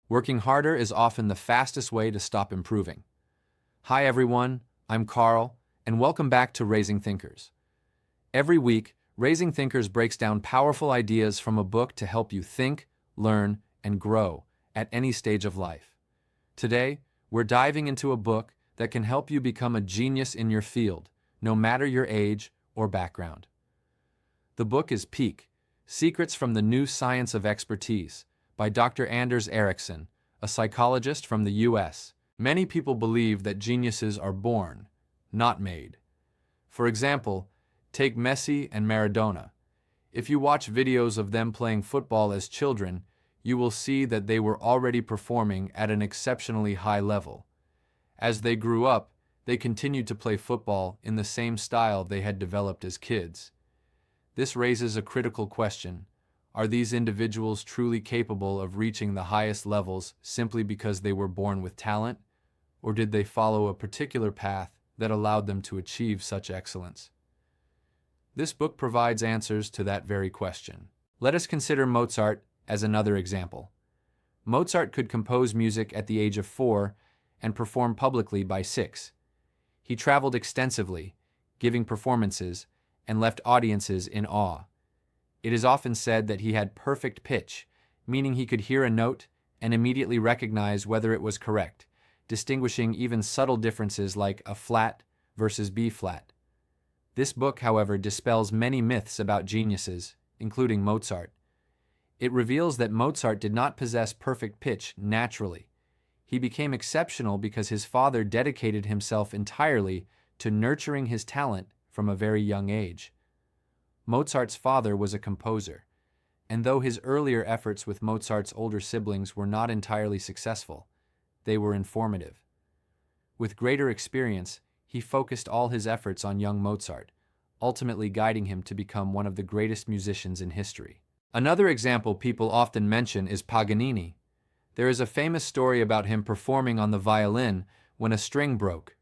Working harder is often the fastest way to stop improving. Hi everyone, I'm Carl, and welcome back to Raising Thinkers. Every week, Raising Thinkers breaks down powerful ideas from a book to help you think, learn, and grow at any stage of life. Today, we're diving into a book that can help you become a genius in your field, no matter your age or background. The book is Peak: Secrets from the New Science of Expertise by Dr. Anders Ericsson, a psychologist from the US. Many people believe that geniuses are born, not made. For example, take Messi and Maradona. If you watch videos of them playing football as children, you will see that they were already performing at an exceptionally high level. As they grew up, they continued to play football in the same style they had developed as kids. This raises a critical question. Are these individuals truly capable of reaching the highest levels simply because they were born with talent, or did they follow a particular path that allowed them to achieve such excellence? This book provides answers to that very question. Let us consider Mozart as another example. Mozart could compose music at the age of 4 and perform publicly by 6. He traveled extensively, giving performances, and left audiences in awe. It is often said that he had perfect pitch, meaning he could hear a note and immediately recognize whether it was correct, distinguishing even subtle differences like a flat versus B flat. This book, however, dispels many myths about geniuses, including Mozart. It reveals that Mozart did not possess perfect pitch naturally. He became exceptional because his father dedicated himself entirely to nurturing his talent from a very young age. Mozart's father was a composer, and though his earlier efforts with Mozart's older siblings were not entirely successful, they were informative. With greater experience, he focused all his efforts on young Mozart, ultimately guiding him to become one of the greatest musicians in history. Another example people often mention is Paganini. There is a famous story about him performing on the violin when a string broke.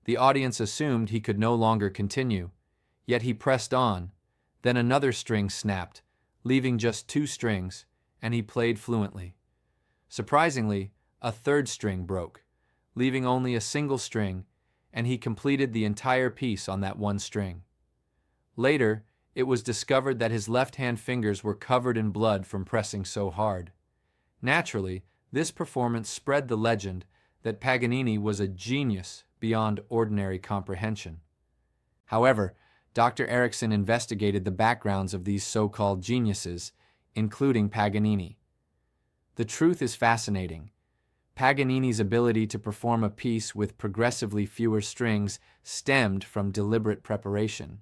The audience assumed he could no longer continue, yet he pressed on. Then another string snapped, leaving just 2 strings, and he played fluently. Surprisingly, a third string broke, leaving only a single string, and he completed the entire piece on that one string. Later, it was discovered that his left-hand fingers were covered in blood from pressing so hard. Naturally, this performance spread the legend that Paganini was a genius beyond ordinary comprehension. However, Dr. Ericsson investigated the backgrounds of these so-called geniuses, including Paganini. The truth is fascinating. Paganini's ability to perform a piece with progressively fewer strings stemmed from deliberate preparation.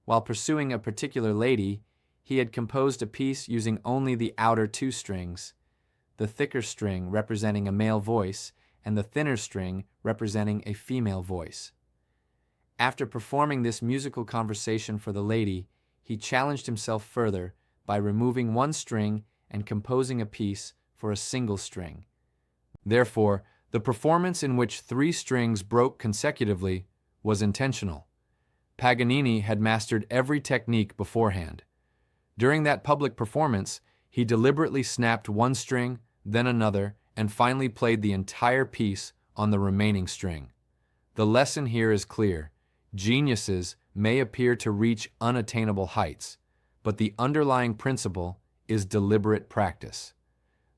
While pursuing a particular lady, he had composed a piece using only the outer 2 strings, the thicker string representing a male voice and the thinner string representing a female voice. After performing this musical conversation for the lady, he challenged himself further by removing 1 string and composing a piece for a single string. Therefore, the performance in which 3 strings broke consecutively was intentional. Paganini had mastered every technique beforehand. During that public performance, he deliberately snapped 1 string, then another, and finally played the entire piece on the remaining string. The lesson here is clear. Geniuses may appear to reach unattainable heights, but the underlying principle is deliberate practice.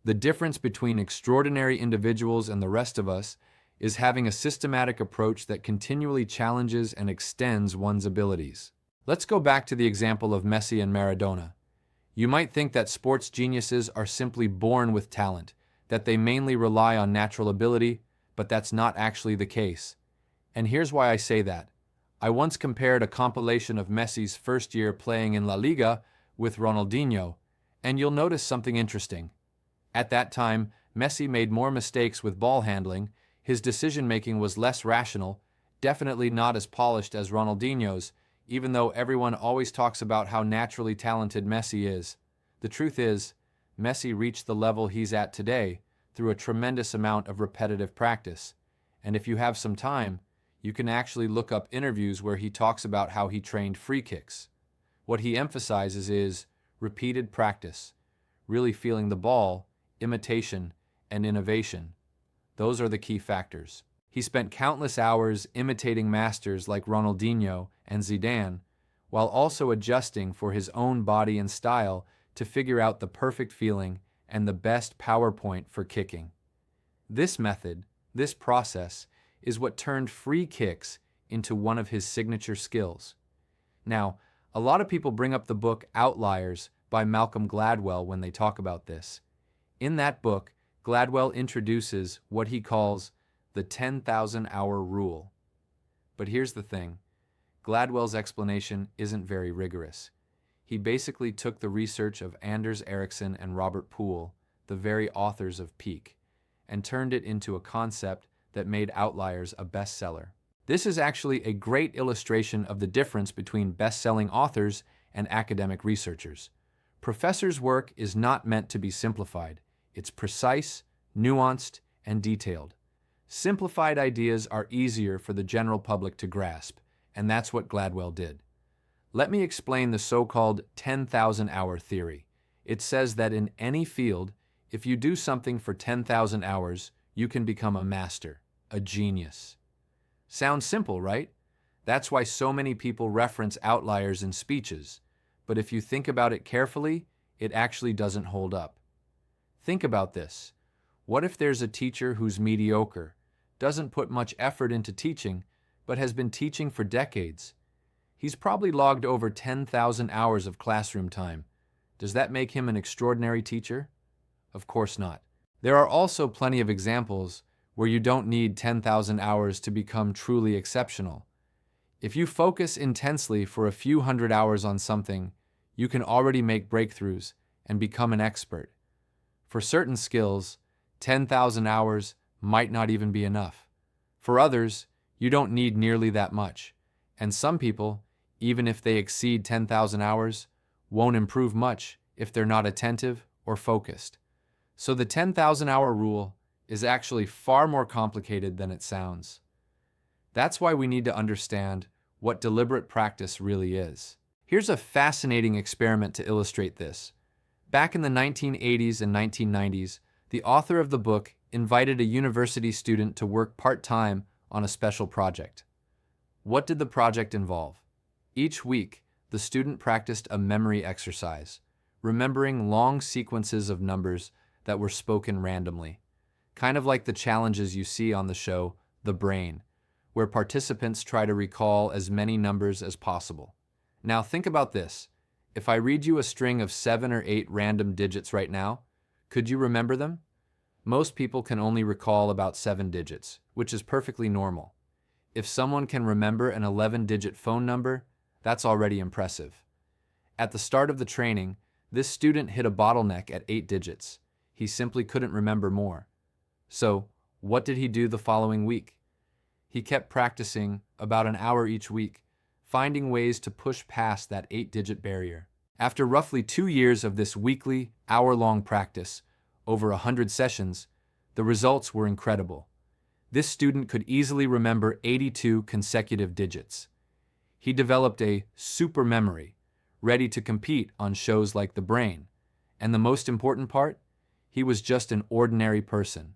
The difference between extraordinary individuals and the rest of us is having a systematic approach that continually challenges and extends one's abilities. Let's go back to the example of Messi and Maradona. You might think that sports geniuses are simply born with talent, that they mainly rely on natural ability, but that's not actually the case. And here's why I say that. I once compared a compilation of Messi's first year playing in La Liga with Ronaldinho, and you'll notice something interesting. At that time, Messi made more mistakes with ball handling, his decision-making was less rational, definitely not as polished as Ronaldinho's, even though everyone always talks about how naturally talented Messi is. The truth is, Messi reached the level he's at today through a tremendous amount of repetitive practice. And if you have some time, you can actually look up interviews where he talks about how he trained free kicks. What he emphasizes is repeated practice, really feeling the ball, imitation, and innovation. Those are the key factors. He spent countless hours imitating masters like Ronaldinho and Zidane, while also adjusting for his own body and style to figure out the perfect feeling and the best power point for kicking. This method, this process, is what turned free kicks into one of his signature skills. Now, a lot of people bring up the book Outliers by Malcolm Gladwell when they talk about this. In that book, Gladwell introduces what he calls the 10,000-hour rule. But here's the thing, Gladwell's explanation isn't very rigorous. He basically took the research of Anders Ericsson and Robert Poole, the very authors of Peak, and turned it into a concept that made Outliers a bestseller. This is actually a great illustration of the difference between best-selling authors and academic researchers. Professors' work is not meant to be simplified. It's precise, nuanced, and detailed. Simplified ideas are easier for the general public to grasp, and that's what Gladwell did. Let me explain the so-called 10,000-hour theory. It says that in any field, if you do something for 10,000 hours, you can become a master, a genius. Sounds simple, right? That's why so many people reference outliers in speeches. But if you think about it carefully, it actually doesn't hold up. Think about this. What if there's a teacher who's mediocre, doesn't put much effort into teaching, but has been teaching for decades? He's probably logged over 10,000 hours of classroom time. Does that make him an extraordinary teacher? Of course not. There are also plenty of examples where you don't need 10,000 hours to become truly exceptional. If you focus intensely for a few hundred hours on something, you can already make breakthroughs and become an expert. For certain skills, 10,000 hours might not even be enough. For others, you don't need nearly that much. And some people, even if they exceed 10,000 hours, won't improve much if they're not attentive or focused. So the 10,000-hour rule is actually far more complicated than it sounds. That's why we need to understand what deliberate practice really is. Here's a fascinating experiment to illustrate this. Back in the 1980s and 1990s, the author of the book invited a university student to work part-time on a special project. What did the project involve? Each week, the student practiced a memory exercise, remembering long sequences of numbers that were spoken randomly, kind of like the challenges you see on the show The Brain, where participants try to recall as many numbers as possible. Now think about this. If I read you a string of 7 or 8 random digits right now, could you remember them? Most people can only recall about 7 digits, which is perfectly normal. If someone can remember an 11-digit phone number, that's already impressive. At the start of the training, this student hit a bottleneck at 8 digits. He simply couldn't remember more. So, what did he do the following week? He kept practicing about an hour each week, finding ways to push past that 8-digit barrier. After roughly 2 years of this weekly, hour-long practice, over 100 sessions, the results were incredible. This student could easily remember 82 consecutive digits. He developed a super memory, ready to compete on shows like The Brain. And the most important part? He was just an ordinary person.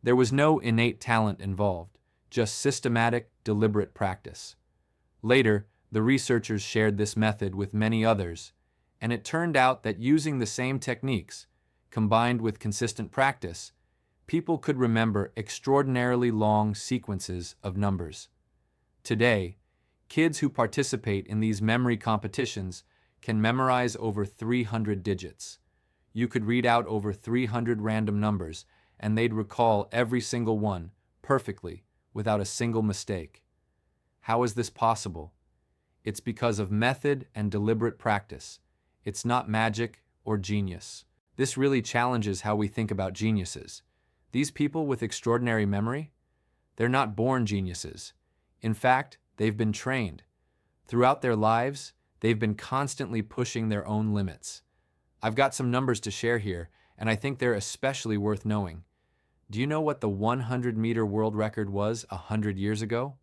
There was no innate talent involved, just systematic, deliberate practice. Later, the researchers shared this method with many others, and it turned out that using the same techniques, combined with consistent practice, people could remember extraordinarily long sequences of numbers. Today, kids who participate in these memory competitions can memorize over 300 digits. You could read out over 300 random numbers, and they'd recall every single one perfectly, without a single mistake. How is this possible? It's because of method and deliberate practice. It's not magic or genius. This really challenges how we think about geniuses. These people with extraordinary memory, they're not born geniuses. In fact, they've been trained. Throughout their lives, they've been constantly pushing their own limits. I've got some numbers to share here, and I think they're especially worth knowing. Do you know what the 100-meter world record was 100 years ago?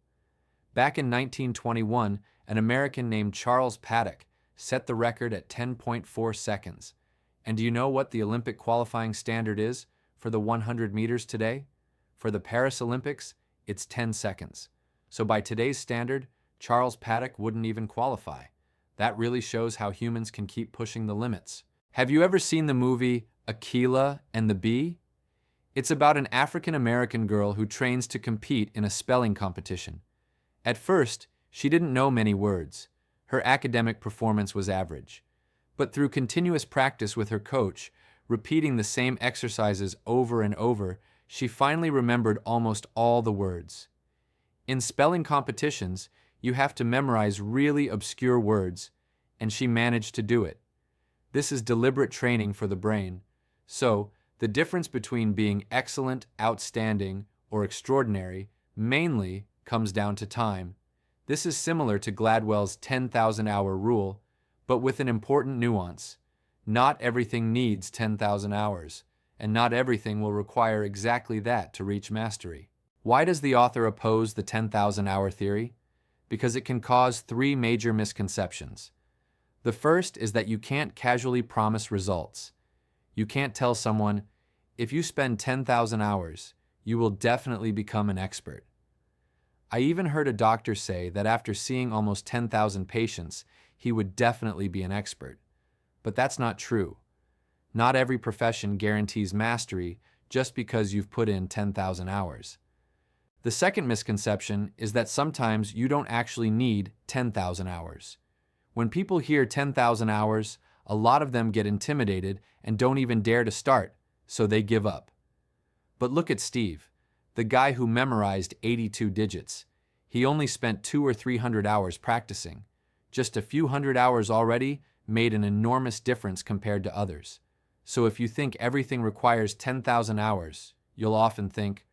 Back in 1921, an American named Charles Paddock set the record at 10.4 seconds. And do you know what the Olympic qualifying standard is for the 100 meters today? For the Paris Olympics, it's 10 seconds. So by today's standard, Charles Paddock wouldn't even qualify. That really shows how humans can keep pushing the limits. Have you ever seen the movie Aquila and the Bee? It's about an African-American girl who trains to compete in a spelling competition. At first, she didn't know many words. Her academic performance was average. But through continuous practice with her coach, repeating the same exercises over and over, she finally remembered almost all the words. In spelling competitions, you have to memorize really obscure words, and she managed to do it. This is deliberate training for the brain. So, the difference between being excellent, outstanding, or extraordinary mainly comes down to time. This is similar to Gladwell's 10,000-hour rule, but with an important nuance. Not everything needs 10,000 hours, and not everything will require exactly that to reach mastery. Why does the author oppose the 10,000-hour theory? Because it can cause three major misconceptions. The first is that you can't casually promise results. You can't tell someone, if you spend 10,000 hours, you will definitely become an expert. I even heard a doctor say that after seeing almost 10,000 patients, he would definitely be an expert. But that's not true. Not every profession guarantees mastery just because you've put in 10,000 hours. The second misconception is that sometimes you don't actually need 10,000 hours. When people hear 10,000 hours, a lot of them get intimidated and don't even dare to start, so they give up. But look at Steve, the guy who memorized 82 digits. He only spent 200 or 300 hours practicing. Just a few hundred hours already made an enormous difference compared to others. So if you think everything requires 10,000 hours, you'll often think,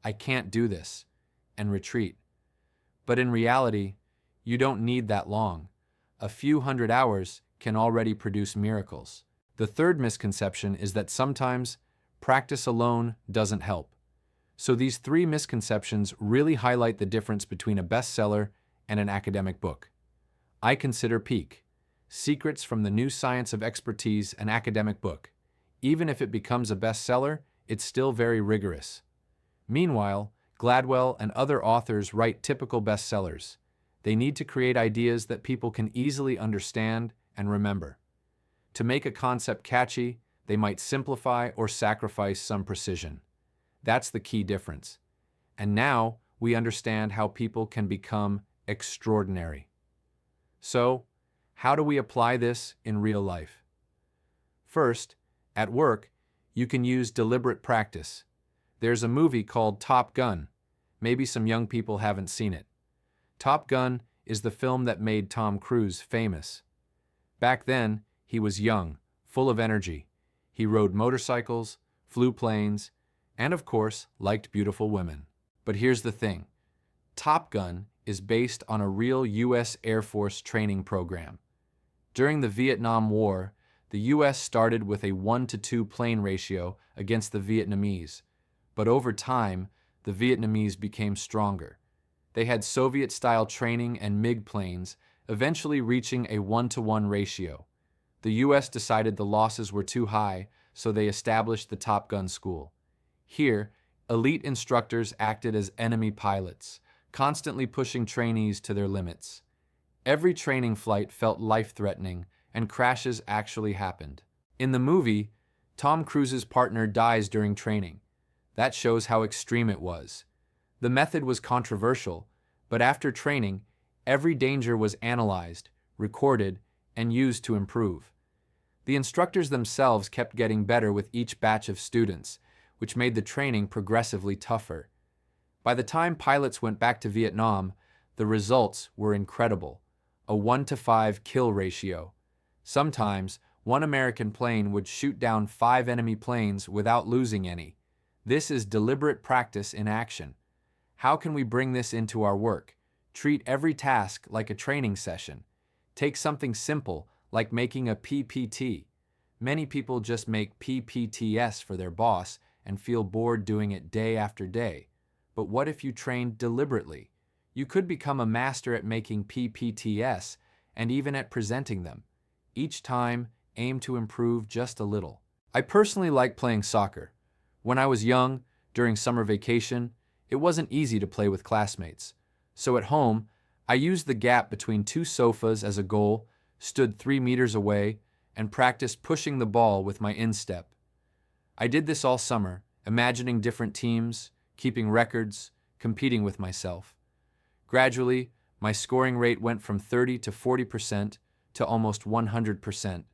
I can't do this, and retreat. But in reality, you don't need that long. A few hundred hours can already produce miracles. The third misconception is that sometimes practice alone doesn't help. So these three misconceptions really highlight the difference between a bestseller and an academic book. I consider Peak, Secrets from the New Science of Expertise, an academic book. Even if it becomes a bestseller, it's still very rigorous. Meanwhile, Gladwell and other authors write typical bestsellers. They need to create ideas that people can easily understand and remember. To make a concept catchy, they might simplify or sacrifice some precision. That's the key difference. And now we understand how people can become extraordinary. So, how do we apply this in real life? First, at work, you can use deliberate practice. There's a movie called Top Gun. Maybe some young people haven't seen it. Top Gun is the film that made Tom Cruise famous. Back then, he was young, full of energy. He rode motorcycles, flew planes, and of course, liked beautiful women. But here's the thing. Top Gun is based on a real U.S. Air Force training program. During the Vietnam War, the U.S. started with a 1-to-2 plane ratio against the Vietnamese. But over time, the Vietnamese became stronger. They had Soviet-style training and MiG planes, eventually reaching a 1-to-1 ratio. The U.S. decided the losses were too high, so they established the Top Gun school. Here, elite instructors acted as enemy pilots, constantly pushing trainees to their limits. Every training flight felt life-threatening, and crashes actually happened. In the movie, Tom Cruise's partner dies during training. That shows how extreme it was. The method was controversial, but after training, every danger was analyzed, recorded, and used to improve. The instructors themselves kept getting better with each batch of students, which made the training progressively tougher. By the time pilots went back to Vietnam, the results were incredible. A 1-to-5 kill ratio. Sometimes, one American plane would shoot down 5 enemy planes without losing any. This is deliberate practice in action. How can we bring this into our work? Treat every task like a training session. Take something simple, like making a PPT. Many people just make PPTs for their boss and feel bored doing it day after day. But what if you trained deliberately? You could become a master at making PPTs and even at presenting them. Each time, aim to improve just a little. I personally like playing soccer. When I was young, during summer vacation, it wasn't easy to play with classmates. So at home, I used the gap between two sofas as a goal, stood 3 meters away, and practiced pushing the ball with my instep. I did this all summer, imagining different teams, keeping records, competing with myself. Gradually, my scoring rate went from 30 to 40% to almost 100%.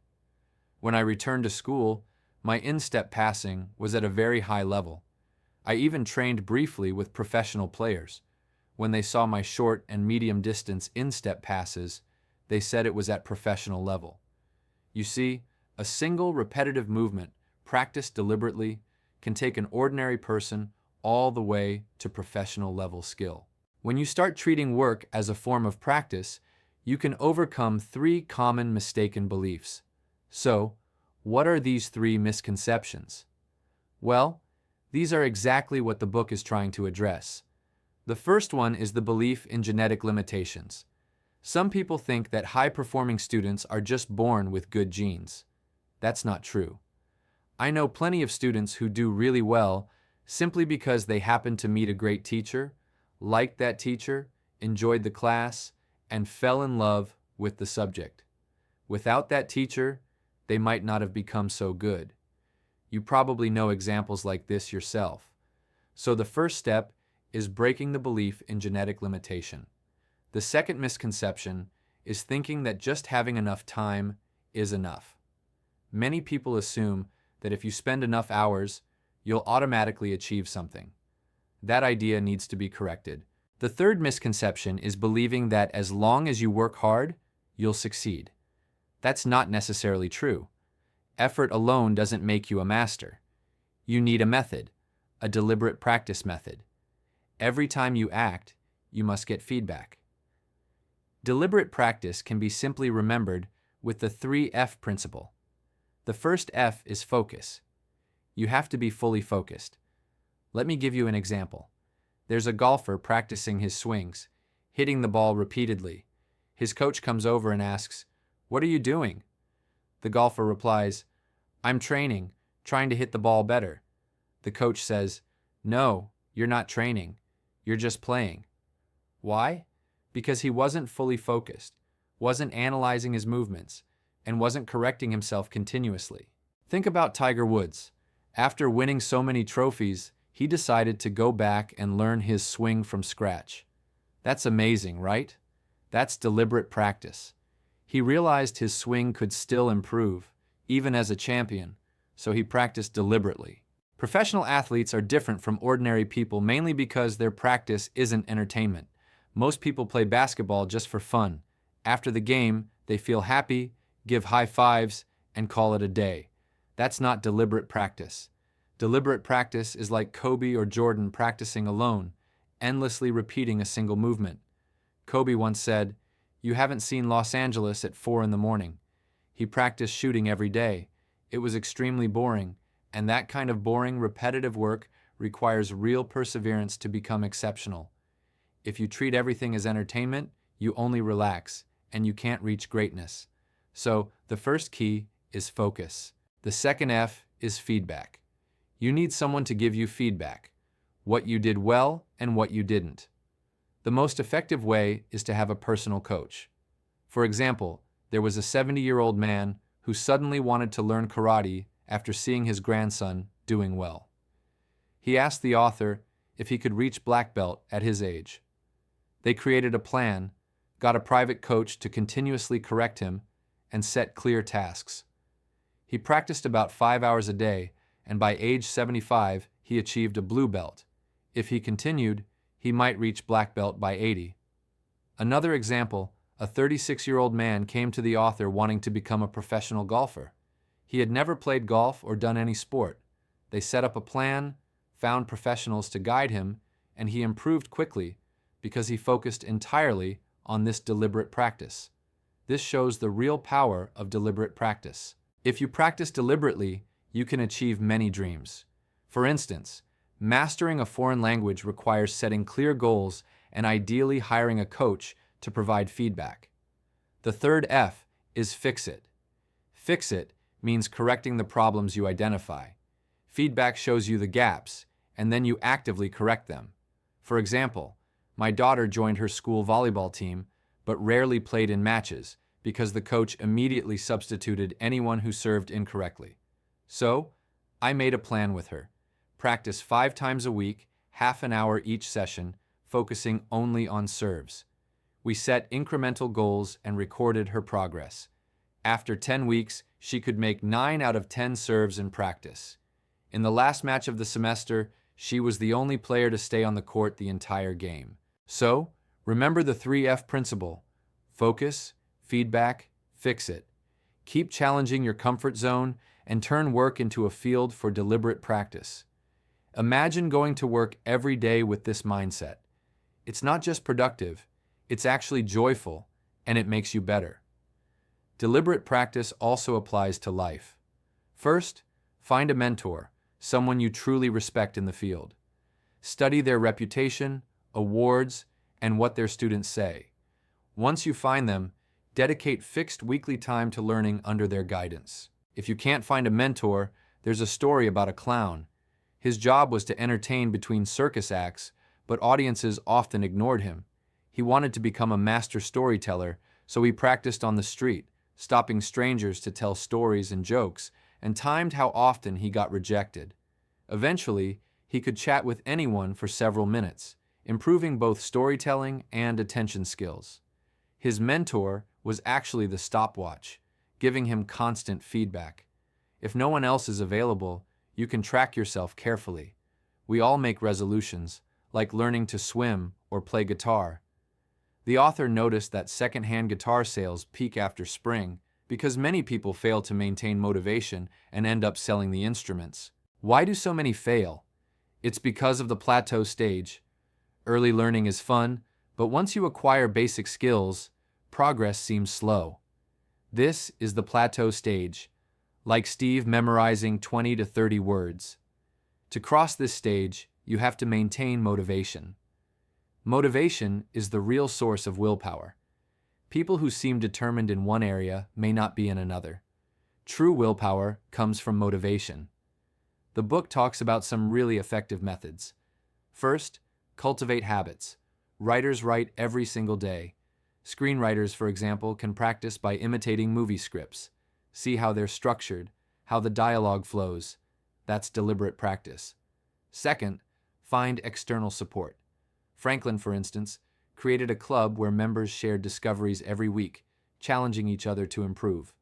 When I returned to school, my instep passing was at a very high level. I even trained briefly with professional players. When they saw my short and medium distance instep passes, they said it was at professional level. You see, a single repetitive movement, practiced deliberately, can take an ordinary person all the way to professional level skill. When you start treating work as a form of practice, you can overcome 3 common mistaken beliefs. So, what are these 3 misconceptions? Well, these are exactly what the book is trying to address. The first one is the belief in genetic limitations. Some people think that high-performing students are just born with good genes. That's not true. I know plenty of students who do really well simply because they happened to meet a great teacher, liked that teacher, enjoyed the class, and fell in love with the subject. Without that teacher, they might not have become so good. You probably know examples like this yourself. So the first step is breaking the belief in genetic limitation. The second misconception is thinking that just having enough time is enough. Many people assume that if you spend enough hours, you'll automatically achieve something. That idea needs to be corrected. The third misconception is believing that as long as you work hard, you'll succeed. That's not necessarily true. Effort alone doesn't make you a master. You need a method, a deliberate practice method. Every time you act, you must get feedback. Deliberate practice can be simply remembered with the 3F principle. The first F is focus. You have to be fully focused. Let me give you an example. There's a golfer practicing his swings, hitting the ball repeatedly. His coach comes over and asks, "What are you doing?" The golfer replies, "I'm training, trying to hit the ball better." The coach says, "No, you're not training. You're just playing." Why? Because he wasn't fully focused, wasn't analyzing his movements, and wasn't correcting himself continuously. Think about Tiger Woods. After winning so many trophies, he decided to go back and learn his swing from scratch. That's amazing, right? That's deliberate practice. He realized his swing could still improve, even as a champion, so he practiced deliberately. Professional athletes are different from ordinary people mainly because their practice isn't entertainment. Most people play basketball just for fun. After the game, they feel happy, give high fives, and call it a day. That's not deliberate practice. Deliberate practice is like Kobe or Jordan practicing alone, endlessly repeating a single movement. Kobe once said, "You haven't seen Los Angeles at 4 in the morning." He practiced shooting every day. It was extremely boring, and that kind of boring, repetitive work requires real perseverance to become exceptional. If you treat everything as entertainment, you only relax, and you can't reach greatness. So, the first key is focus. The second F is feedback. You need someone to give you feedback, what you did well and what you didn't. The most effective way is to have a personal coach. For example, there was a 70-year-old man who suddenly wanted to learn karate after seeing his grandson doing well. He asked the author if he could reach black belt at his age. They created a plan, got a private coach to continuously correct him, and set clear tasks. He practiced about 5 hours a day, and by age 75, he achieved a blue belt. If he continued, he might reach black belt by 80. Another example, a 36-year-old man came to the author wanting to become a professional golfer. He had never played golf or done any sport. They set up a plan, found professionals to guide him, and he improved quickly because he focused entirely on this deliberate practice. This shows the real power of deliberate practice. If you practice deliberately, you can achieve many dreams. For instance, mastering a foreign language requires setting clear goals and ideally hiring a coach to provide feedback. The third F is fix it. Fix it means correcting the problems you identify. Feedback shows you the gaps, and then you actively correct them. For example, my daughter joined her school volleyball team, but rarely played in matches because the coach immediately substituted anyone who served incorrectly. So, I made a plan with her. Practice 5 times a week, half an hour each session, focusing only on serves. We set incremental goals and recorded her progress. After 10 weeks, she could make 9 out of 10 serves in practice. In the last match of the semester, she was the only player to stay on the court the entire game. So, remember the 3F principle: focus, feedback, fix it. Keep challenging your comfort zone and turn work into a field for deliberate practice. Imagine going to work every day with this mindset. It's not just productive, it's actually joyful, and it makes you better. Deliberate practice also applies to life. First, find a mentor, someone you truly respect in the field. Study their reputation, awards, and what their students say. Once you find them, dedicate fixed weekly time to learning under their guidance. If you can't find a mentor, there's a story about a clown. His job was to entertain between circus acts, but audiences often ignored him. He wanted to become a master storyteller, so he practiced on the street, stopping strangers to tell stories and jokes, and timed how often he got rejected. Eventually, he could chat with anyone for several minutes, improving both storytelling and attention skills. His mentor was actually the stopwatch, giving him constant feedback. If no one else is available, you can track yourself carefully. We all make resolutions, like learning to swim or play guitar. The author noticed that secondhand guitar sales peak after spring because many people fail to maintain motivation and end up selling the instruments. Why do so many fail? It's because of the plateau stage. Early learning is fun, but once you acquire basic skills, progress seems slow. This is the plateau stage, like Steve memorizing 20 to 30 words. To cross this stage, you have to maintain motivation. Motivation is the real source of willpower. People who seem determined in one area may not be in another. True willpower comes from motivation. The book talks about some really effective methods. First, cultivate habits. Writers write every single day. Screenwriters, for example, can practice by imitating movie scripts. See how they're structured, how the dialogue flows. That's deliberate practice. Second, find external support. Franklin, for instance, created a club where members shared discoveries every week, challenging each other to improve.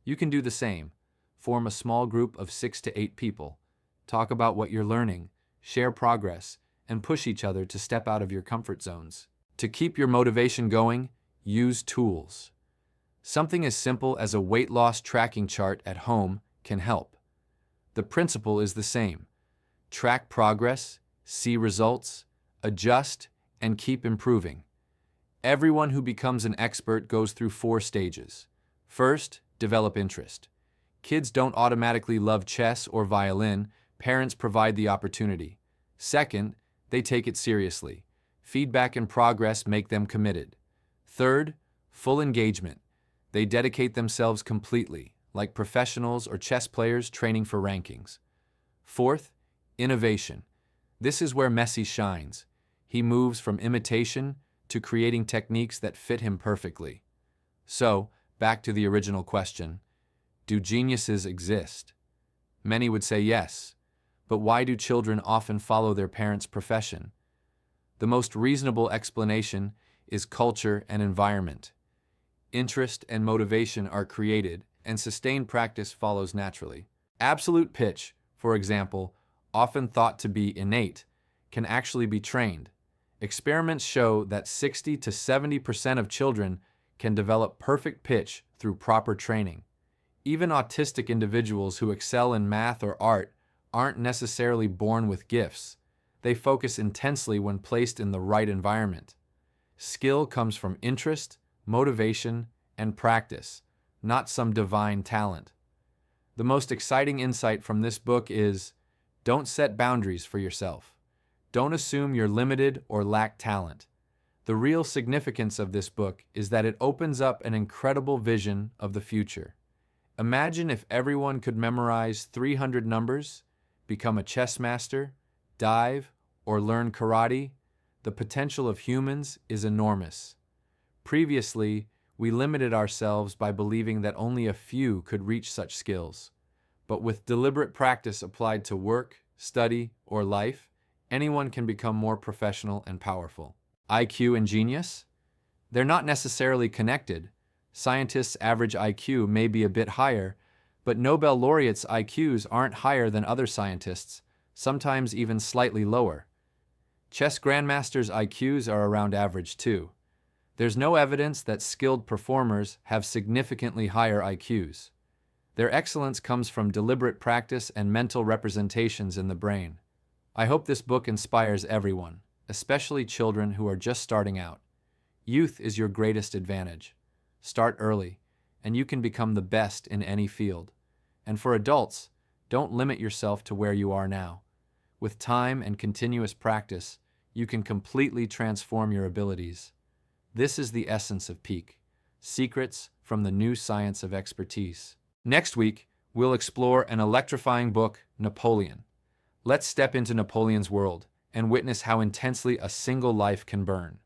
You can do the same. Form a small group of 6 to 8 people. Talk about what you're learning, share progress, and push each other to step out of your comfort zones. To keep your motivation going, use tools. Something as simple as a weight loss tracking chart at home can help. The principle is the same. Track progress, see results, adjust, and keep improving. Everyone who becomes an expert goes through 4 stages. First, develop interest. Kids don't automatically love chess or violin. Parents provide the opportunity. Second, they take it seriously. Feedback and progress make them committed. Third, full engagement. They dedicate themselves completely, like professionals or chess players training for rankings. Fourth, innovation. This is where Messi shines. He moves from imitation to creating techniques that fit him perfectly. So, back to the original question, do geniuses exist? Many would say yes, but why do children often follow their parents' profession? The most reasonable explanation is culture and environment. Interest and motivation are created, and sustained practice follows naturally. Absolute pitch, for example, often thought to be innate, can actually be trained. Experiments show that 60 to 70% of children can develop perfect pitch through proper training. Even autistic individuals who excel in math or art aren't necessarily born with gifts. They focus intensely when placed in the right environment. Skill comes from interest, motivation, and practice, not some divine talent. The most exciting insight from this book is, don't set boundaries for yourself. Don't assume you're limited or lack talent. The real significance of this book is that it opens up an incredible vision of the future. Imagine if everyone could memorize 300 numbers, become a chess master, dive, or learn karate, the potential of humans is enormous. Previously, we limited ourselves by believing that only a few could reach such skills. But with deliberate practice applied to work, study, or life, anyone can become more professional and powerful. IQ and genius? They're not necessarily connected. Scientists' average IQ may be a bit higher, but Nobel laureates' IQs aren't higher than other scientists, sometimes even slightly lower. Chess grandmasters' IQs are around average too. There's no evidence that skilled performers have significantly higher IQs. Their excellence comes from deliberate practice and mental representations in the brain. I hope this book inspires everyone, especially children who are just starting out. Youth is your greatest advantage. Start early, and you can become the best in any field. And for adults, don't limit yourself to where you are now. With time and continuous practice, you can completely transform your abilities. This is the essence of peak. Secrets from the new science of expertise. Next week, we'll explore an electrifying book, Napoleon. Let's step into Napoleon's world and witness how intensely a single life can burn.